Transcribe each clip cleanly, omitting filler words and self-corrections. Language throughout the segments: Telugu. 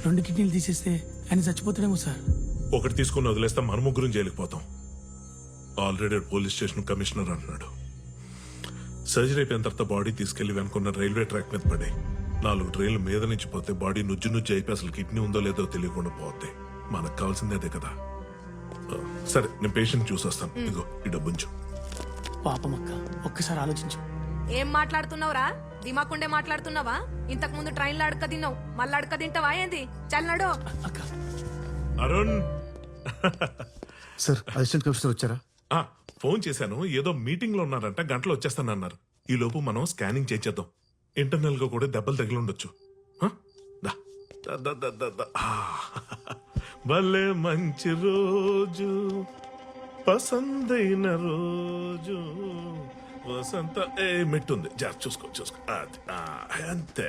2 కిడ్నీలు తీసేస్తే ఆయన చచ్చిపోతాడేమో సార్. ఒకటి తీసుకుని వదిలేస్తే మన ముగ్గురం జైలుకి పోతాం. ఆల్రెడీ పోలీస్ స్టేషన్ కమిషనర్ అంటున్నాడు. సర్జరీ అయిపోయిన తర్వాత బాడీ తీసుకెళ్లి వెనుకున్న రైల్వే ట్రాక్ మీద పడి 4 ట్రైన్ల మీద నుంచి పోతే బాడీ నుజ్జు అయిపోయి అసలు కిడ్నీ ఉందో లేదో తెలియకుండా పోతే మనకు కావాల్సిందే అదే కదా. సరే నేను పేషెంట్ చూసొస్తాను. ఇదిగో ఈ డబ్బుంచు. పాపం అక్క, ఒక్కసారి ఆలోచించు. ఏం మాట్లాడుతున్నావురా? దిమాకుండే మాట్లాడుతున్నావా? ఇంతకు ముందు ట్రైన్లో అడక తిన్నావు, మళ్ళీ అడక తింటావా ఏంది? చల్లడు. అక్క అరుణ్ సార్, అసిస్టెంట్ కమిషనర్ వచ్చారా? ఫోన్ చేశాను. ఏదో మీటింగ్ లో ఉన్నారంట, గంటలో వచ్చేస్తానన్నారు. ఈ లోపు మనం స్కానింగ్ చేసేద్దాం. ఇంటర్నల్ గా కూడా దెబ్బలు తగిలి ఉండొచ్చు. భలే మంచి రోజు, పసందైన రోజు, వసంత మెట్టుంది. జాగ్రత్త చూసుకో. అది అంతే.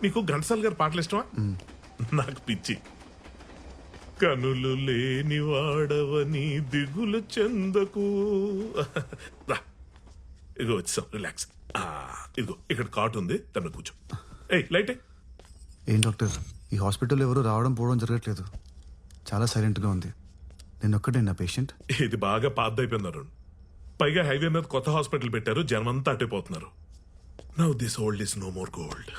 మీకు ఘంటసాల గారి పాటలు ఇష్టమా? నాకు పిచ్చి. కనులు లేని వాడవని దిగులు చెందకు. ఇదిగో వచ్చాం, రిలాక్స్. ఇదిగో ఇక్కడ కాట్ ఉంది, తన కూర్చో. లైట్. ఏం డాక్టర్, ఈ హాస్పిటల్ ఎవరు రావడం పోవడం జరగట్లేదు. చాలా సైలెంట్గా ఉంది. నేను ఒక్కటే నా పేషెంట్. ఇది బాగా పాతదైపోయింది అరుణ్. పైగా హైవే మీద కొత్త హాస్పిటల్ పెట్టారు, జనమంతా అట్టిపోతున్నారు. Now this old is no more gold.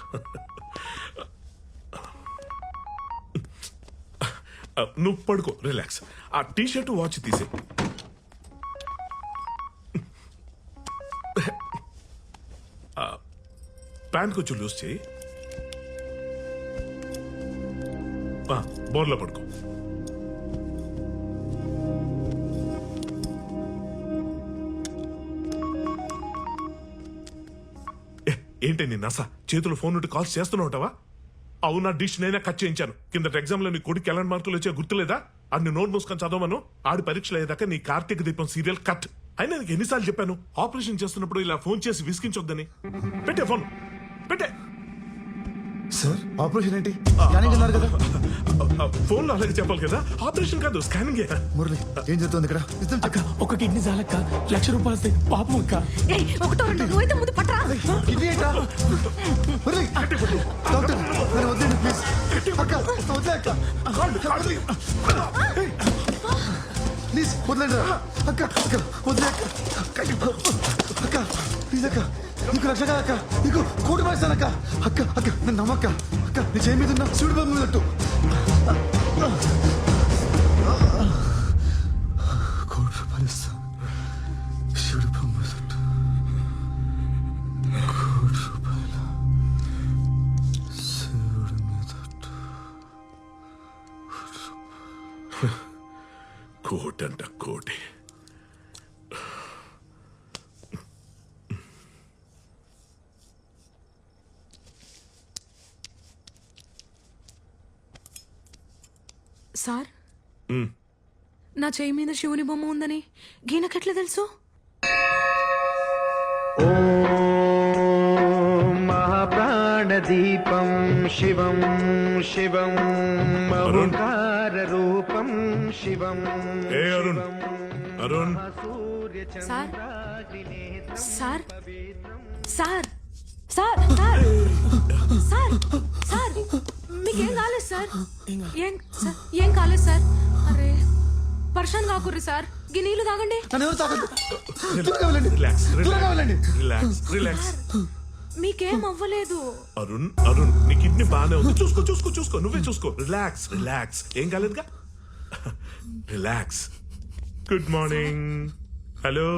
నువ్వు పడుకో, రిలాక్స్. ఆ టీ షర్ట్ వాచ్ తీసే. ప్యాంట్ కొంచెం లూజ్ చేయి. బోర్లో పడుకో. ఏంటి నీ నస? చేతులు ఫోన్ నుండి కాల్స్ చేస్తూనే ఉంటావా? అవునా, డిష్ నేనే కట్ చేయించాను. కింద ఎగ్జామ్ లో నీ కొడుకు ఎలాంటి మార్కులు వచ్చే గుర్తులేదా? అన్ని నోట్ మూసుకొని చదవమను. ఆడి పరీక్షలు అయ్యేదాకా నీ కార్తీక దీపం సీరియల్ కట్. అయినా నీకు ఎన్నిసార్లు చెప్పాను ఆపరేషన్ చేస్తున్నప్పుడు ఇలా ఫోన్ చేసి విసిగించొద్దని? పెట్టే ఫోన్, పెట్టే. సార్, ఆపరేషన్ ఏంటి? స్కానింగ్ అన్నారు కదా. ఫోన్ లో అలాగే చెప్పాలి కదా. ఆపరేషన్ కాదు, స్కానింగ్. మురళి, ఏం జరుగుతుంది ఇక్కడ? అక్క, ఒక కిడ్నీ చాలక్క, ₹1,00,000 వస్తాయి. పాపం అక్క. ఒకటో రెండు నువ్వైతే ముందు పట్రా. కిడ్నీ ఏంటా? మురళి, డాక్టర్ నేను వద్దండి ప్లీజ్. అక్క వద్దే అక్క, ప్లీజ్ వద్దండి అక్క. అక్క వద్దే అక్క. అక్క ప్లీజ్ అక్క, నీకు 1,00,000 కాదు అక్క, నీకు ₹1,00,00,000 ఇస్తానక్క. అక్క అక్క నన్ను నమ్మక్క. అక్క నీ చేయి మీద ఉన్న శివుడి బొమ్మ ఉన్నట్టు ₹1,00,00,000 ఇస్తా. శివుడి బొమ్మ ఉన్నట్టు ₹1,00,00,000 శివుడి మీద. కోటంట కోటి. సార్, నా చేయి మీద శివుని బొమ్మ ఉందని గీనకెట్లా తెలుసు? మహాప్రాణదీపం శివం శివం ఓంకారరూపం శివం. Arun, Arun. Sir sir sir sir sir sir sir మీకేం కాలేదు సార్? ఏం కాలేదు సార్? అరే పర్షాన్ కాకుర్రి సార్. గీ నీళ్లు తాగండి. మీకేం అవ్వలేదు. అరుణ్, అరుణ్ నీ కిడ్నీ బాగానే ఉంది. చూసుకో. నువ్వే చూసుకో. రిలాక్స్. ఏం కాలేదుగా. Relax. Good morning. Hello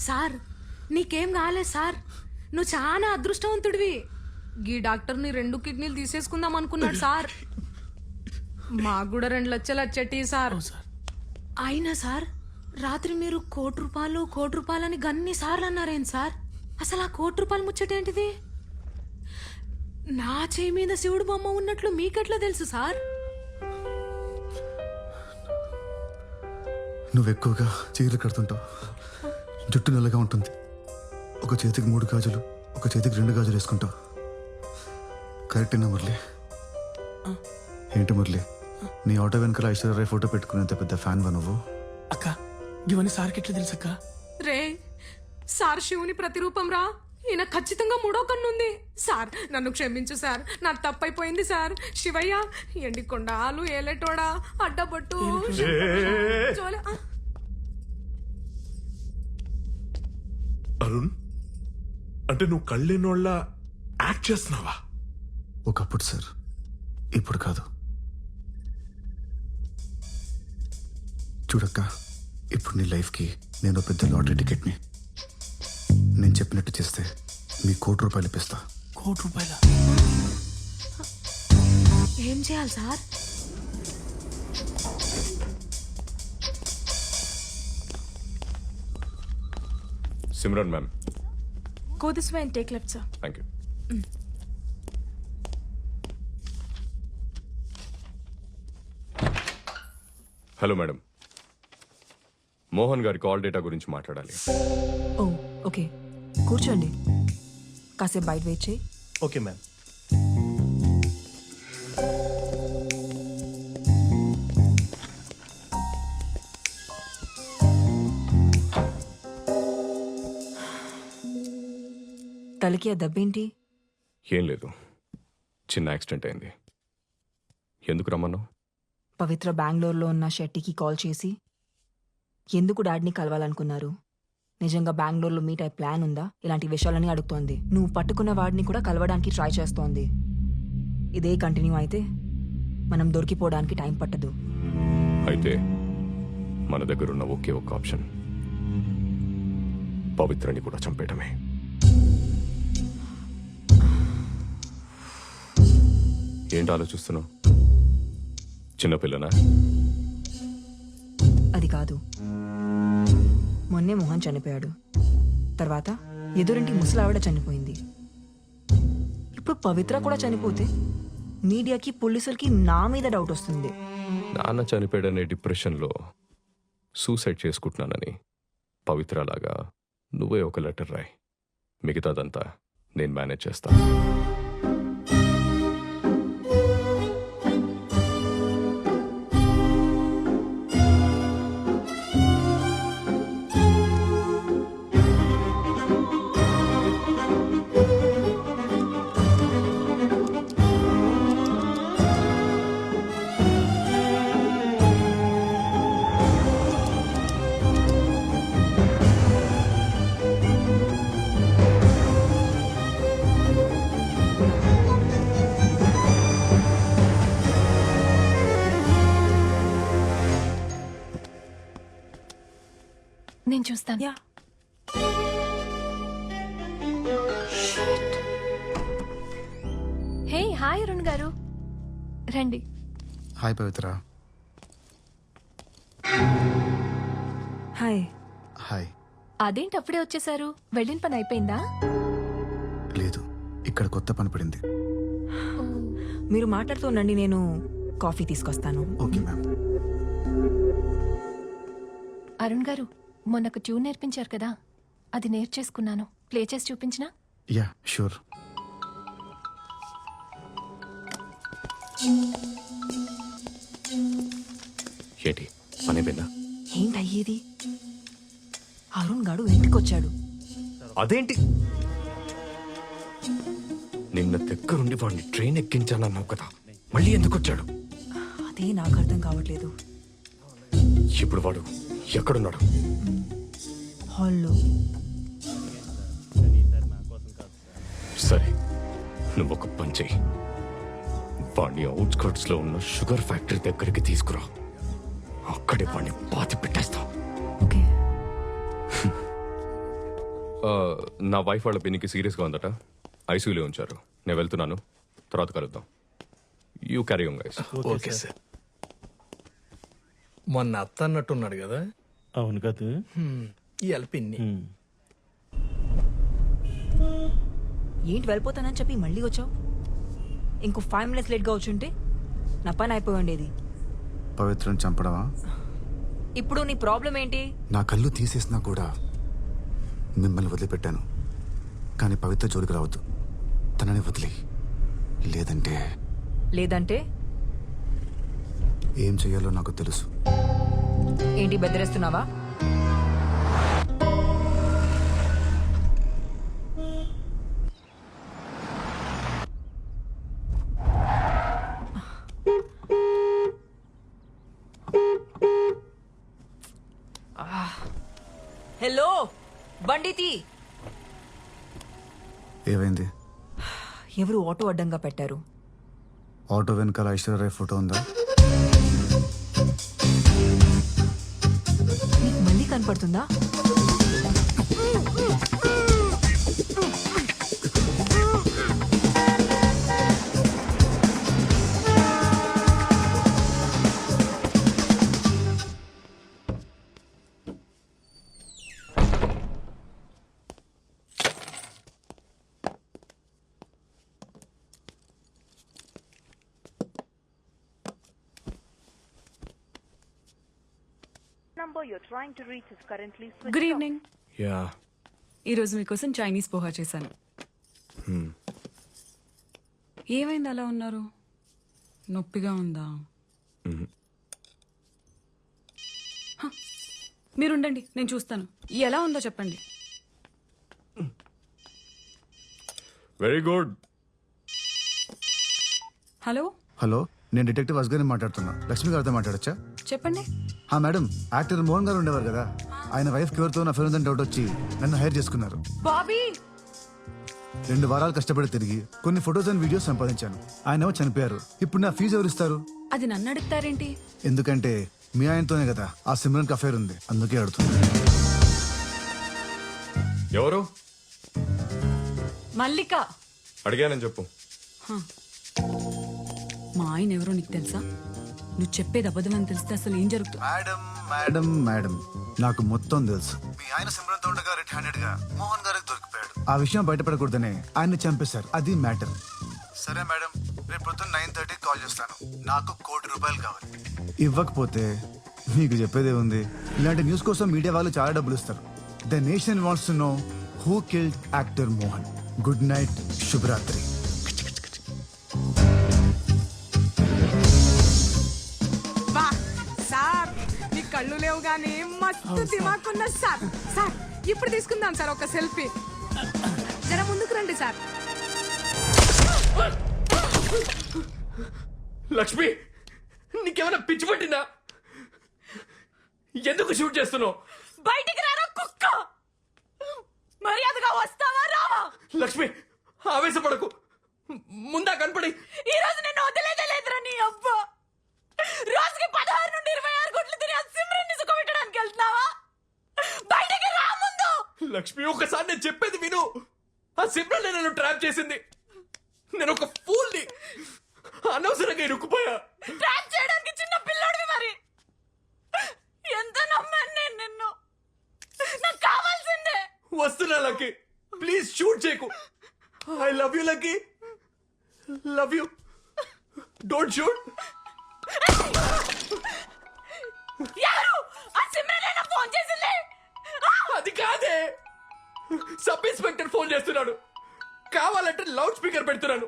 sir, నీకేం కాలేదు సార్. నువ్వు చాలా అదృష్టవంతుడివి. గీ డాక్టర్ని 2 కిడ్నీలు తీసేసుకుందాం అనుకున్నాడు సార్. మాకు కూడా 2 లక్షలు వచ్చేటి సార్. అయినా సార్, రాత్రి మీరు ₹1,00,00,000 అని గన్ని సార్లు అన్నారేం సార్? అసలు ఆ ₹1,00,00,000 ముచ్చటేంటిది? నా చేయి మీద శివుడు బొమ్మ ఉన్నట్లు మీకెట్లా తెలుసు సార్? నువ్వు ఎక్కువగా చీరలు కడుతుంటావు, జుట్టు నల్లగా ఉంటుంది. ఒక చేతికి 3 గాజులు, ఒక చేతికి 2 గాజులు వేసుకుంటావు. కరెక్టేనా మురళి? ఏంటి మురళి, నీ ఆటో వెనకాల ఐశ్వర్యరాయ్ ఫోటో పెట్టుకునేంత పెద్ద ఫ్యాన్ వా నువ్వు? అక్క, ఇవన్నీ సార్కి ఎట్లా తెలుసు అక్క? రే, సార్ శివుని ప్రతిరూపం రా. ఈయన ఖచ్చితంగా మూడో కన్ను ఉంది సార్. నన్ను క్షమించు సార్, నా తప్పైపోయింది సార్. శివయ్య, ఎండికొండాలు, ఏలేటోడా, అడ్డబొట్టు, జోల. అరుణ్, అంటే నువ్వు కళ్ళేనోళ్ళ యాక్ట్ చేస్తున్నావా? ఒకప్పుడు సార్, ఇప్పుడు కాదు. చూడక్క, ఇప్పుడు నీ లైఫ్కి నేను పెద్ద లాటరీ టికెట్ని. నేను చెప్పినట్టు చేస్తే మీ ₹1,00,00,000 ఇప్పిస్తా. ₹1,00,00,000? ఏం చేయాలి sir? Simran ma'am. Go this way and take left, sir. Thank you. Hello madam, Mohan గారి కాల్ డేటా గురించి మాట్లాడాలి. ఓ ఓకే, కూర్చోండి. కాసేపు బయట వెయిట్ చేయి. Okay ma'am. తలకి ఆ దెబ్బేంటి? ఏం లేదు, చిన్న యాక్సిడెంట్ అయింది. ఎందుకు రమ్మన్నావు? పవిత్ర బెంగళూరులో ఉన్న షెట్టికి కాల్ చేసి ఎందుకు డాడీని కలవాలనుకున్నారు, నిజంగా బెంగళూరులో మీట్ అయ్యే ప్లాన్ ఉందా, ఇలాంటి విషయాలని అడుగుతోంది. నువ్వు పట్టుకున్న వాడిని కూడా కలవడానికి ట్రై చేస్తోంది. ఇదే కంటిన్యూ అయితే మనం దొరికిపోవడానికి టైం పట్టదు. అయితే మన దగ్గర ఉన్న ఒకే ఒక్క ఆప్షన్ పవిత్రని కూడా చంపేయటమే. ఏంటి ఆలోచిస్తున్నావు? చిన్నపిల్లనా? అది కాదు, మొన్నే మోహన్ చనిపోయాడు, తర్వాత ఎదురింటి ముసలావిడ చనిపోయింది, ఇప్పుడు పవిత్ర కూడా చనిపోతే మీడియాకి పోలీసులకి నా మీద డౌట్ వస్తుంది. నాన్న చనిపోయాడనే డిప్రెషన్లో సూసైడ్ చేసుకుంటున్నానని పవిత్రలాగా నువ్వే ఒక లెటర్ రాయి, మిగతాదంతా నేను మేనేజ్ చేస్తా. నేను చూస్తాను. యా. హే హాయ్ అరుణ్ గారు, రండి. హాయ్ పవిత్ర. హాయ్. హాయ్. అదేంటి అప్పుడే వచ్చేసారు? వెళ్ళిన పని అయిపోయిందా? లేదు, ఇక్కడ కొత్త పని పడింది. మీరు మాట్లాడుతూ ఉండండి, నేను కాఫీ తీసుకొస్తాను. Okay ma'am. అరుణ్ గారు, మొన్న ఒక ట్యూన్ నేర్పించారు కదా, అది నేర్చేసుకున్నాను. ప్లే చేసి చూపించినా? Yeah sure. ఏంటి పనేపోయిందా? ఏంటయ్యేది? అరుణ్ గాడు ఇంటికి వచ్చాడు. అదేంటి నిన్న దగ్గరుండి వాడిని ట్రైన్ ఎక్కించాలన్నావు కదా, మళ్ళీ ఎందుకు వచ్చాడు? అదే నాకు అర్థం కావట్లేదు. ఇప్పుడు వాడు ఎక్కడున్నాడు? హాల్లో. సరే, నువ్వు ఒక పని చెయ్యి, వాడిని అవుట్స్కర్ట్స్ లో ఉన్న షుగర్ ఫ్యాక్టరీ దగ్గరికి తీసుకురా, అక్కడే వాడిని పాతి పెట్టేస్తాం. ఓకే. నా వైఫ్ వాళ్ళ పిన్నికి సీరియస్గా ఉందట, ఐసీయూలో ఉంచారు. నేను వెళ్తున్నాను, తర్వాత కలుద్దాం. You carry on guys. Okay sir. మొన్న అత్త అన్నట్టున్నాడు కదా. అవును కదా. ఈ అల్పిన్ని ఏంటి వెళ్ళిపోతానని చెప్పి మళ్ళీ వచ్చావు? ఇంకో 5 minutes లేట్గా వచ్చుంటే నా పని అయిపోయి ఉండేది. పవిత్రని చంపడమా? ఇప్పుడు నీ ప్రాబ్లం ఏంటి? నా కళ్ళు తీసేసినా కూడా మిమ్మల్ని వదిలిపెట్టాను, కానీ పవిత్ర జోలికి రావద్దు. తనని వదిలి, లేదంటే లేదంటే ఏం చెయ్యాలో నాకు తెలుసు. ఏంటి బెదిరేస్తున్నావా? హలో బండితి. ఏమైంది? ఎవరు ఆటో అడ్డంగా పెట్టారు? ఆటో వెనకాల ఐశ్వర్యరాయ్ ఫోటో ఉందా? నీకు మళ్ళీ కనపడుతుందా? Good evening. యా ఈరోజు మీకోసం చైనీస్ పోహా చేశాను. ఏమైంది అలా ఉన్నారు? నొప్పిగా ఉందా? హ, మీరుండండి, నేను చూస్తాను. ఎలా ఉందో చెప్పండి. Very good. హలో, హలో, నేను డిటెక్టివ్ అస్గర్ని మాట్లాడుతున్నా. లక్ష్మి గారితో మాట్లాడచ్చా? చెప్పండి. మేడం, యాక్టర్ మోహన్ గారు ఉండేవారు కదా, ఆయన వైఫ్ ఎవరితో నా ఫిల్మ్ ఉందని డౌట్ వచ్చి నన్ను హైర్ చేసుకున్నారు. బాబీ 2 వారాలు కష్టపడి తిరిగి కొన్ని ఫొటోస్ అండ్ వీడియోస్ సంపాదించాను. ఆయన చనిపోయారు. ఇప్పుడు నా ఫీజు ఎవరు ఇస్తారు? అది నన్ను అడుగుతారేంటి? ఎందుకంటే మీ ఆయనతోనే కదా ఆ సిమ్రన్ అఫైర్ ఉంది, అందుకే అడుగుతున్నా. ఎవరు? మల్లిక. అడిగానని చెప్పు. మా ఆయన ఎవరో నీకు తెలుసా? నువ్వు చెప్పేది అబద్ధం అని తెలిస్తే అసలు ఏం జరుగుతుంది? మేడం మేడం మేడం, నాకు మొత్తం తెలుసు. మీ ఆయన సిమ్రన్తో ఉండగా రెడ్ హ్యాండెడ్ గా మోహన్ గారికి దొరికిపోయాడు. ఆ విషయం బయటపడకూడదనే ఆయన్ని చంపేశారు. అది మ్యాటర్. సరే మేడం, రేపు పొద్దున్న 9:30 కాల్ చేస్తాను. నాకు ₹1 కోటి కావాలి. ఇవ్వకపోతే మీకు చెప్పేదే ఉంది. ఇలాంటి న్యూస్ కోసం మీడియా వాళ్ళు చాలా డబ్బులు ఇస్తారు. The nation wants to know who killed actor Mohan. Good night, శుభరాత్రి. బా సార్, నీ కళ్ళు లేవు గానీ మస్తు దిమాకున్న సార్. సార్ ఇప్పుడు తీసుకుందాం సార్ ఒక సెల్ఫీ. జర ముందుకు రండి సార్. లక్ష్మి, నీకేమైనా పిచ్చి పట్టిందా? ఎందుకు షూట్ చేస్తున్నావు? బయటికి రారా కుక్క. మర్యాదగా వస్తావా రావా? లక్ష్మి, ఆవేశపడకు. ముందా కనపడి. ఈ రోజు నేను వదిలేదే లేదురా నీ అబ్బా. రోజుకి 16 నుండి 26 గుడ్లు తిని ఆ సిమ్రన్ని సుఖపెట్టడానికి వెళ్తున్నావా? బయటికి రా ముందు. లక్ష్మి, ఒకసారి నేను చెప్పేది విను. ఆ సిమ్రన్ నన్ను ట్రాప్ చేసింది. నేను ఒక ఫూల్ని. అనవసరంగా ఇరుక్కుపోయా. ట్రాప్ చేయడానికి చిన్న పిల్లోడివి మరి. ఎంత నమ్మాను నేను నిన్ను. నాకు కావాల్సిందే. వస్తున్నా లక్కీ, ప్లీజ్ షూట్ చేయకు. I love you lucky, love you. Don't shoot. ఎవరు? ఆ సిమ్రన్ ఫోన్ చేసింది. అది కాదే, సబ్ ఇన్స్పెక్టర్ ఫోన్ చేస్తున్నాడు. కావాలంటే లౌడ్ స్పీకర్ పెడుతున్నాను.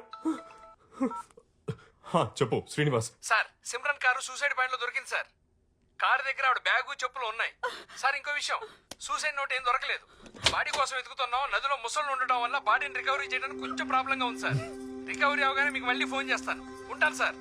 చెప్పు Srinivas. Sir, Simran car suicide point లో దొరికింది సార్. కారు దగ్గర ఆవిడ బ్యాగు చెప్పులు ఉన్నాయి సార్. ఇంకో విషయం, సూసైడ్ నోట్ ఏం దొరకలేదు. బాడీ కోసం వెతుకుతున్నాం. నదిలో ముసళ్ళు ఉండటం వల్ల బాడీని రికవరీ చేయడానికి కొంచెం ప్రాబ్లం గా ఉంది సార్. రికవరీ అవగానే మీకు మళ్ళీ ఫోన్ చేస్తాను. ఉంటాను సార్.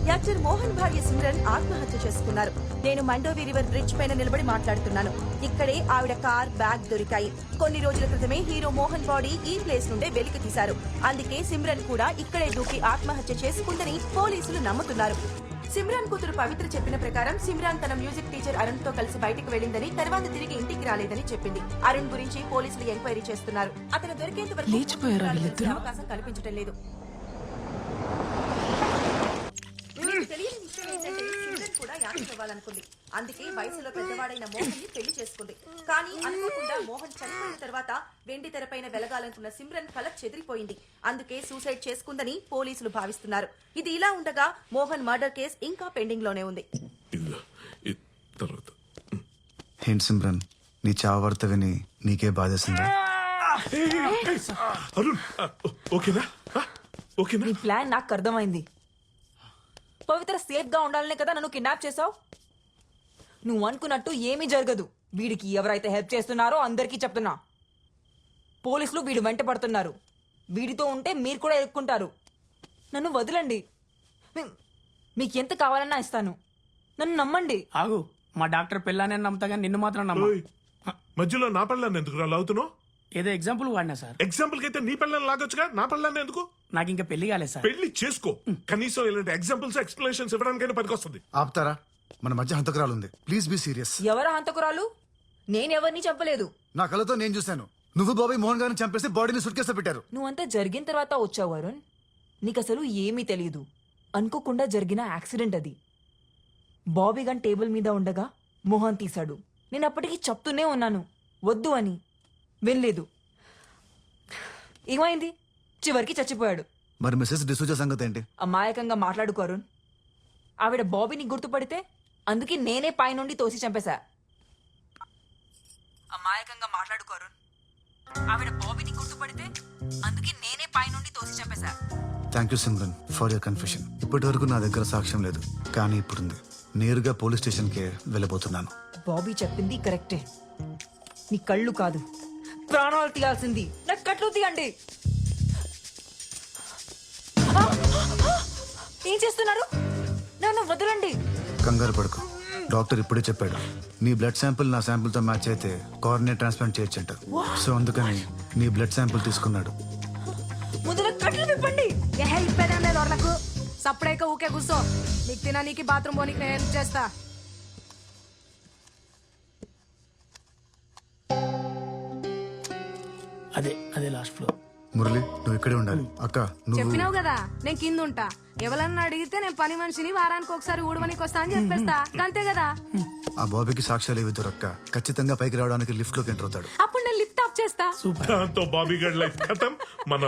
యాక్టర్ మోహన్ భార్య సిమ్రన్ ఆత్మహత్య చేసుకున్నారు. నేను మండోవి రివర్ బ్రిడ్జ్ పైన నిలబడి మాట్లాడుతున్నాను. ఇక్కడే ఆవిడ కార్, బ్యాగ్ దొరికాయి. కొన్ని రోజుల క్రితమే హీరో మోహన్ బాడీ ఈ ప్లేస్ నుండే వెలికి తీశారు. అందుకే సిమ్రన్ కూడా ఇక్కడే దూకి ఆత్మహత్య చేసుకుందని పోలీసులు నమ్ముతున్నారు. సిమ్రాన్ కూతురు పవిత్ర చెప్పిన ప్రకారం సిమ్రాన్ తన మ్యూజిక్ టీచర్ అరుణ్ తో కలిసి బయటకు వెళ్లిందని, తర్వాత తిరిగి ఇంటికి రాలేదని చెప్పింది. అరుణ్ గురించి పోలీసులు ఎంక్వైరీ చేస్తున్నారు. అతను దొరికేంత వరకు అవకాశం కల్పించడం లేదు. తెలియని విషయం ఏంటంటే సిమ్రన్ కూడా యాక్టర్ అవ్వాలనుకుంది. అందుకే వయసులో పెద్దవాడైన మోహన్ ని పెళ్లి చేసుకుంది. కానీ అనుకోకుండా మోహన్ చనిపోయిన తర్వాత వెండి తెరపైన వెలగాలనుకున్న సిమ్రన్ కల చెదిరిపోయింది. అందుకే సూసైడ్ చేసుకుందని పోలీసులు భావిస్తున్నారు. ఇది ఇలా ఉండగా మోహన్ మర్డర్ కేసు ఇంకా పెండింగ్ లోనే ఉంది. ఏంటి సిమ్రన్, నీ చావు వార్త విని నీకే బాధేసిందా? నీ ప్లాన్ నాకు అర్థమైంది. పవిత్ర సేఫ్ గా ఉండాలనే కదా నన్ను కిడ్నాప్ చేసావు. నువ్వు అనుకున్నట్టు ఏమీ జరగదు. వీడికి ఎవరైతే హెల్ప్ చేస్తున్నారో అందరికీ చెప్తున్నా, పోలీసులు వీడు వెంట పడుతున్నారు. వీడితో ఉంటే మీరు కూడా ఎరుక్కుంటారు. నన్ను వదలండి. మీకు ఎంత కావాలన్నా ఇస్తాను. నన్ను నమ్మండి. ఆగు, మా డాక్టర్ పెళ్ళానే నమ్ముతా కానీ నిన్ను మాత్రం నమ్మ. ఓయ్, మధ్యలో నా పెళ్ళాన్ని ఎందుకు రా లాగుతున్నావు? ఏదో ఎగ్జాంపుల్ వాడినా సార్. ఎగ్జాంపుల్ కి అయితే నీ పెళ్ళాన్ని లాగొచ్చుగా, నా పెళ్ళాన్ని ఎందుకు? నాకు ఇంకా పెళ్లి కాలేదు సార్. పెళ్లి చేసుకో, కనీసం ఇలాంటి ఎగ్జాంపుల్స్ ఎక్స్ప్లెనేషన్స్ ఇవ్వడానికైనా పనికొస్తుంది. ఆపుతారా? మన మధ్య హంతకురాలు ఉంది. Please be serious. ఎవరా హంతకురాలు? నేనెవరిని చంపలేదు. నా కళ్ళతో నేను చూశాను. నువ్వు బాబాయ్ మోహన్ గారిని చంపేసి బాడీని సుట్ కేసులో పెట్టారు. నువ్వంతా జరిగిన తర్వాత వచ్చావు వరుణ్. నీకు అసలు ఏమీ తెలియదు. అనుకోకుండా జరిగిన యాక్సిడెంట్ అది. బాబీ గన్ టేబుల్ మీద ఉండగా మోహన్ తీశాడు. నేను అప్పటికి చెప్తూనే ఉన్నాను వద్దు అని. వినలేదు. ఏమైంది? చివరికి చచ్చిపోయాడు. మరి మిస్సెస్ డిసూజా సంగతి ఏంటి? అమాయకంగా మాట్లాడుకో అరుణ్. ఆవిడ బాబీని గుర్తుపడితే అందుకే నేనే పైనుండి తోసి చంపేశా. అమాయకంగా మాట్లాడుకో అరుణ్. ఆవిడ బాబీని గుర్తుపడితే అందుకే నేనే పైనుండి తోసి చంపేశా. Thank you Simran for your confession. ఇప్పటి వరకు నా దగ్గర సాక్ష్యం లేదు, కానీ ఇప్పుడుంది. నేరుగా పోలీస్ స్టేషన్కే వెళ్ళబోతున్నాను. బాబీ చెప్పింది కరెక్టే. నీ కళ్ళు కాదు, ప్రాణాలు తీయాల్సింది. నా కట్లు తీయండి. ఏం చేస్తున్నారు? నన్ను వదలండి. కంగారు పడుకో. డాక్టర్ ఇప్పుడే చెప్పాడు, నీ బ్లడ్ శాంపిల్ నా శాంపిల్తో మ్యాచ్ అయితే కార్నియా ట్రాన్స్ప్లాంట్ చేయొచ్చంట. సో అందుకని నీ బ్లడ్ శాంపిల్ తీసుకున్నాడు. ముందుగా కట్లు విప్పండి. హెల్ప్ లేదు వాళ్ళకు. సప్పుడైక ఊకే కూర్చో. నీకు తిననీకి బాత్రూమ్ పోనీకి నేను హెల్ప్ చేస్తా. అదే లాస్ట్ ఫ్లోర్. మురళి, నువ్వు ఇక్కడే ఉండాలి. అక్క, నువ్వు చెప్పినావు కదా నేను కింద ఉంటా. ఎవరన్నా అడిగితే నేను పని మనిషిని వారానికి ఒకసారి ఊడమనికి వస్తా అని చెప్పేస్తా. అంతే కదా. ఆ బాబీకి సాక్ష్యాలు ఏవి దొరక్క ఖచ్చితంగా పైకి రావడానికి లిఫ్ట్ లోకి ఎంటర్ అవుతాడు. అప్పుడు నేను లిఫ్ట్ ఆఫ్ చేస్తా. దాంతో బాబీ గడ్ లైఫ్ ఖతం. మన